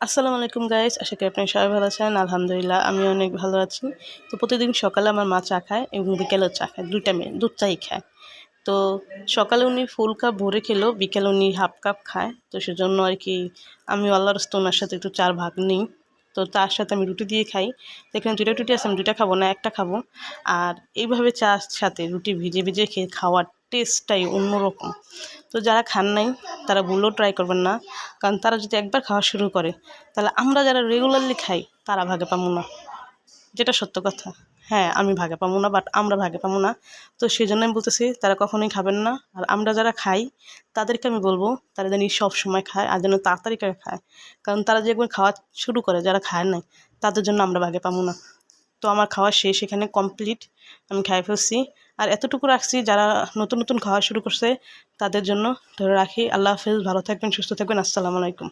আসসালামু আলাইকুম গাইস, আশা করি আপনি সবাই ভালো আছেন। আলহামদুলিল্লাহ আমি অনেক ভালো আছি। তো প্রতিদিন সকালে আমার মা চা খায় এবং বিকেলেও চা খায়, দুইটা মেয়ে দুধ চাই খায়। তো সকালে উনি ফুল কাপ ভরে খেলেও বিকেলে উনি হাফ কাপ খায়। তো সেজন্য আর কি আমি আল্লাহর রাস্তে ওনার সাথে একটু চার ভাগ নিই। তো তার সাথে আমি রুটি দিয়ে খাই। তো এখানে দুইটা রুটি আছে, আমি দুইটা খাবো না, একটা খাবো। আর এইভাবে চার সাথে রুটি ভিজে ভিজে খেয়ে খাওয়ার টেস্টটাই অন্যরকম। তো যারা খান নাই তারা ভুলেও ট্রাই করবেন না, কারণ তারা যদি একবার খাওয়া শুরু করে তাহলে আমরা যারা রেগুলারলি খাই তারা ভাগে পাবো না, যেটা সত্য কথা। হ্যাঁ, আমি ভাগে পাবো না, বাট আমরা ভাগে পাবো না। তো সেই জন্য আমি বলতেছি তারা কখনোই খাবেন না। আর আমরা যারা খাই তাদেরকে আমি বলবো তারা যেন সব সময় খায় আর যেন তাড়াতাড়ি করে খায়, কারণ তারা যে একবার খাওয়া শুরু করে যারা খায় নাই তাদের জন্য আমরা ভাগে পাবো না। তো আমার খাওয়া শেষ, এখানে কমপ্লিট, আমি খাই ফেলছি। আর এতটুকু রাখছি যারা নতুন নতুন খাওয়া শুরু করছে তাদের জন্য ধরে রাখি। আল্লাহ হাফেজ, ভালো থাকবেন, সুস্থ থাকবেন, আসসালামু আলাইকুম।